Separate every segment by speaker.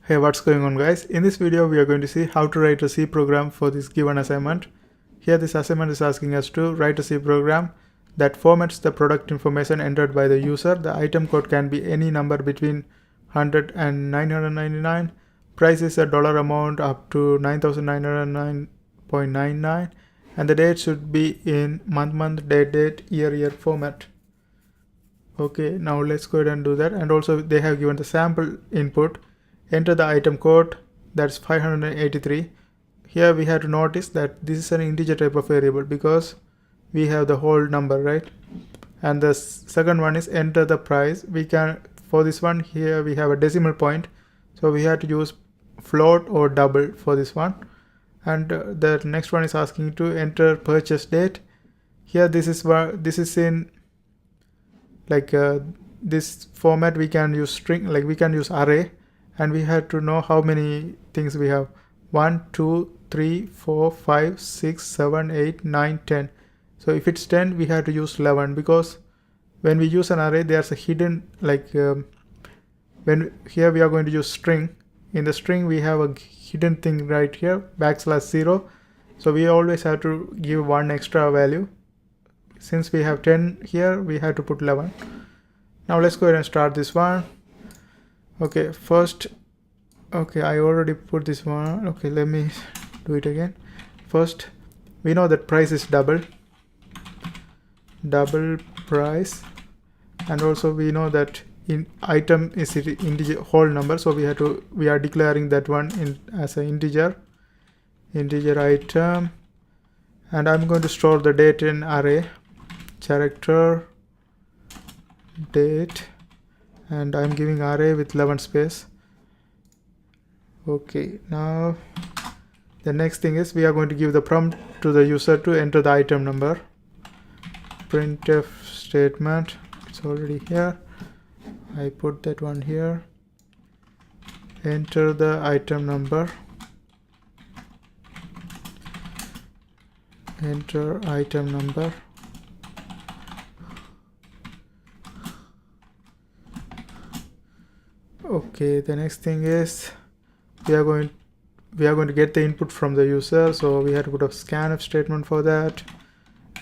Speaker 1: Hey, what's going on guys? In this video we are going to see how to write a C program for this given assignment. Here this assignment is asking us to write a C program that formats the product information entered by the user. The item code can be any number between 100 and 999. Price is a dollar amount up to 9909.99 and the date should be in month, date, year format. Okay, now let's go ahead and do that. And also they have given the sample input. Enter the item code, that's 583. Here we have to notice that this is an integer type of variable because we have the whole number, right? And the second one is enter the price. We can, for this one here we have a decimal point, so we have to use float or double for this one. And the next one is asking to enter purchase date. Here this is in like this format. We can use string, like we can use array, and we have to know how many things we have. 1 2 3 4 5 6 7 8 9 10. So if it's 10 we have to use 11, because when we use an array there's a hidden, like when here we are going to use string. In the string we have a hidden thing right here, \0. So we always have to give one extra value. Since we have 10 here, we have to put 11. Now let's go ahead and start this one. Okay, first, okay, I already put this one. Okay, let me do it again. First, we know that price is double price, and also we know that in item is integer whole number, so we are declaring that one as an integer item. And I'm going to store the date in array character date, and I'm giving array with 11 space. Okay, now the next thing is we are going to give the prompt to the user to enter the item number. Printf statement, it's already here, I put that one here. Enter the item number, enter item number. Okay, the next thing is we are going to get the input from the user, so we have to put a scanf statement for that.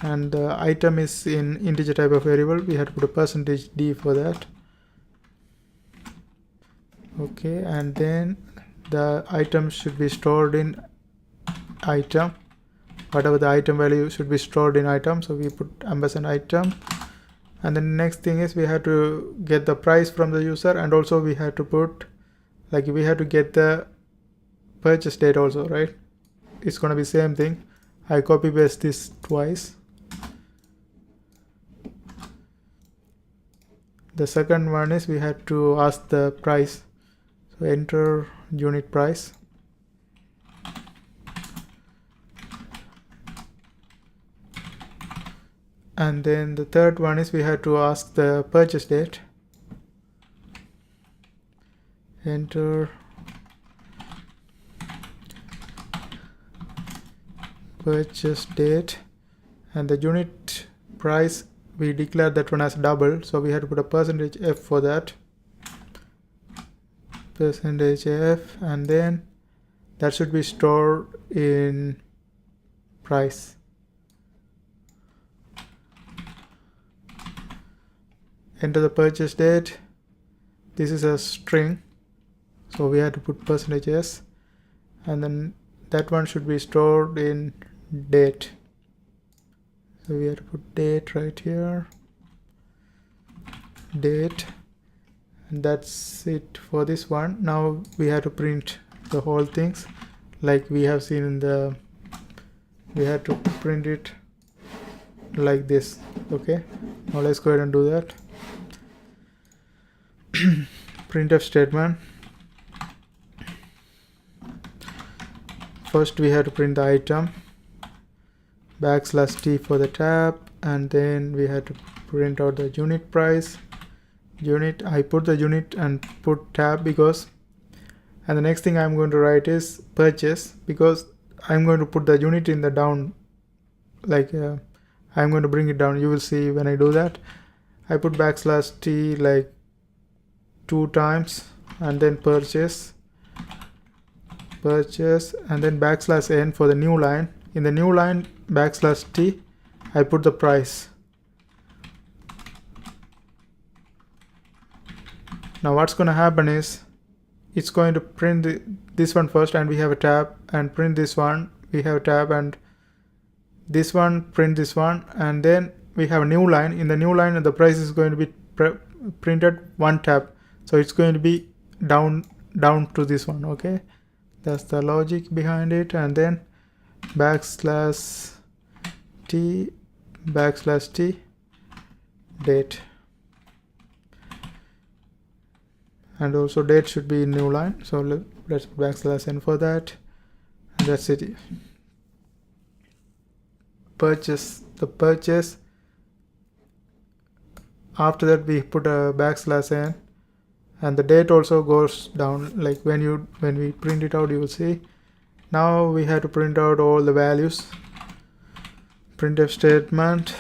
Speaker 1: And the item is in integer type of variable, we have to put a %d for that. Okay, and then the item should be stored in item, whatever the item value should be stored in item, so we put $item. And the next thing is we have to get the price from the user, and also we have to put, like, we have to get the purchase date also, right? It's gonna be same thing. I copy paste this twice. The second one is we have to ask the price, so enter unit price. And then the third one is we have to ask the purchase date. Enter purchase date, and the unit price we declare that one as double, so we have to put a %f for that. %f, and then that should be stored in price. Enter the purchase date. This is a string, so we have to put %s, and then that one should be stored in date, so we have to put date right here, date, and that's it for this one. Now we have to print the whole things like we have seen in the, we have to print it like this. Okay, now let's go ahead and do that. Printf statement. First we have to print the item, \t for the tab, and then we have to print out the unit price. Unit, I put the unit and put tab because, and the next thing I'm going to write is purchase, because I'm going to put the unit in the down, like I'm going to bring it down. You will see when I do that. I put \t like 2 times, and then purchase, purchase, and then \n for the new line. In the new line \t, I put the price. Now what's going to happen is it's going to print this one first, and we have a tab, and print this one, we have a tab, and this one, print this one, and then we have a new line. In the new line, the price is going to be printed one tab, so it's going to be down to this one. Okay, that's the logic behind it. And then \t date, and also date should be in new line, so let's put \n for that, and that's it. Purchase, the purchase, after that we put a \n, and the date also goes down, like when we print it out, you will see. Now we have to print out all the values, printf statement,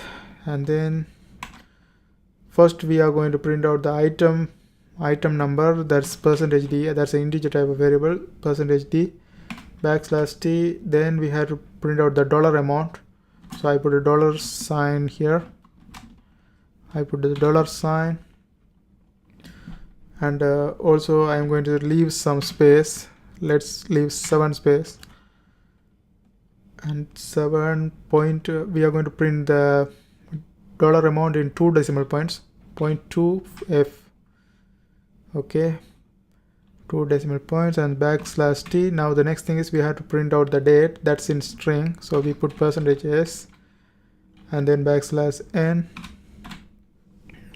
Speaker 1: and then first we are going to print out the item number, that's %d, that's an integer type of variable, %d, \t, then we have to print out the dollar amount, so I put a $sign here, I put the $sign, and also I'm going to leave some space. Let's leave 7 space, and 7 point, we are going to print the dollar amount in 2 decimal points, 0.2f. Okay, 2 decimal points, and \t. Now the next thing is we have to print out the date, that's in string, so we put %s, and then \n,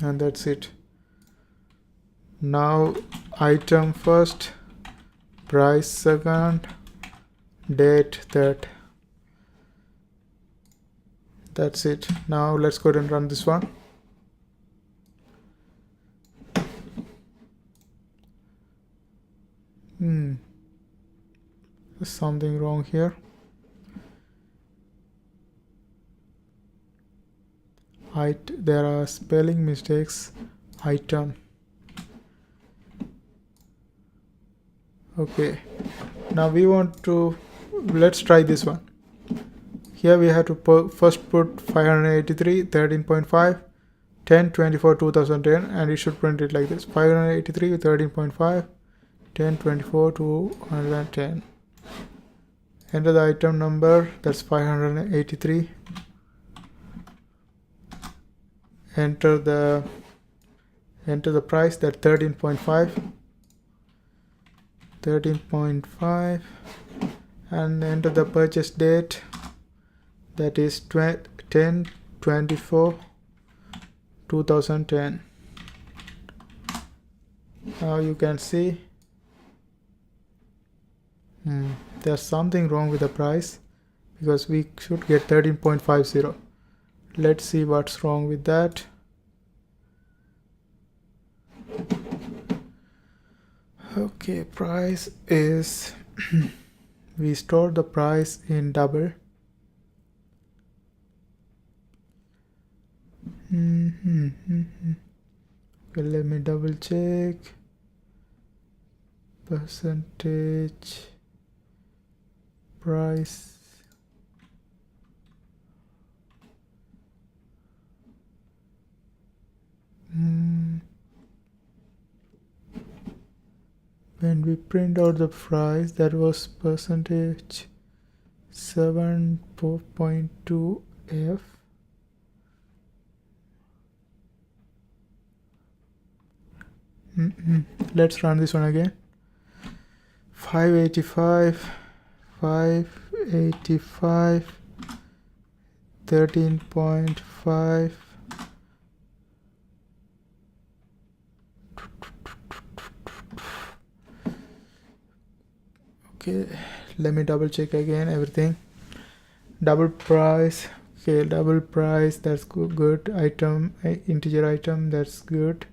Speaker 1: and that's it. Now item first, price second, date third. That's it. Now let's go ahead and run this one. There's something wrong here. There are spelling mistakes. Item. Okay, now we want to, let's try this one. Here we have to first put 583, 13.5, 10, 24, 2010, and it should print it like this: 583, 13.5, 10, 24, 210. Enter the item number, that's 583. Enter the price, that's 13.5, and enter the purchase date, that is 10/24/2010. Now you can see there's something wrong with the price, because we should get 13.50. Let's see what's wrong with that. Okay, price is we store the price in double. Okay, let me double check. Percentage price. When we print out the price, that was percentage 7.2f. Let's run this one again. 585, 13.5. Okay, let me double check again everything. Double price. Okay, double price, that's good. Item, integer item, that's good.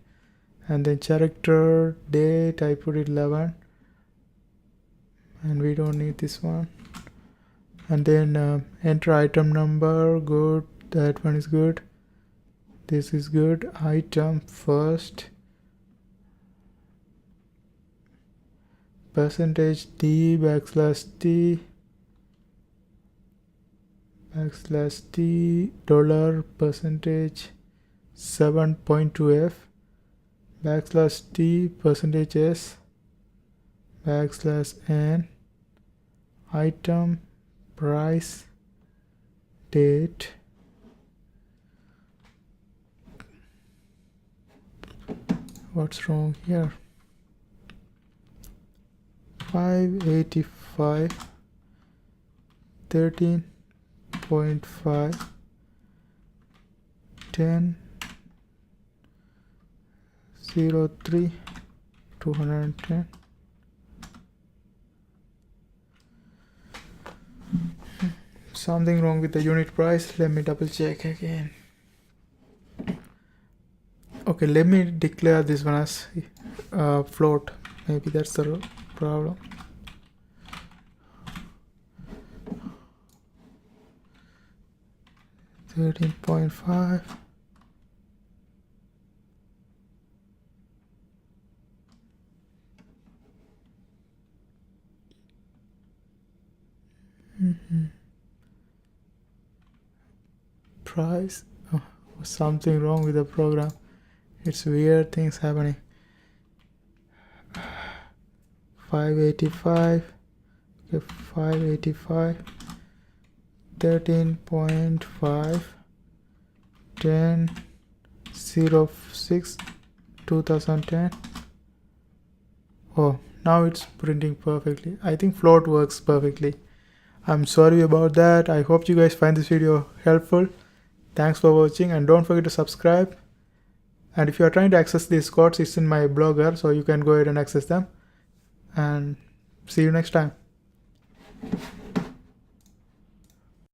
Speaker 1: And then character, date, I put it 11, and we don't need this one. And then enter item number, good, that one is good. This is good. Item first, percentage d backslash t dollar percentage 7.2f backslash t percentage s backslash n item price date what's wrong here 585 13.5 10 03 210 something wrong with the unit price. Let me double check again. Okay, let me declare this one as float. Maybe that's the problem. $13.5 price. Oh, something wrong with the program. It's weird things happening. 585 okay, 585 13.5 10 06 2010. Oh, now it's printing perfectly. I think float works perfectly. I'm sorry about that. I hope you guys find this video helpful. Thanks for watching and don't forget to subscribe. And if you are trying to access these codes, it's in my blogger, so you can go ahead and access them. And see you next time.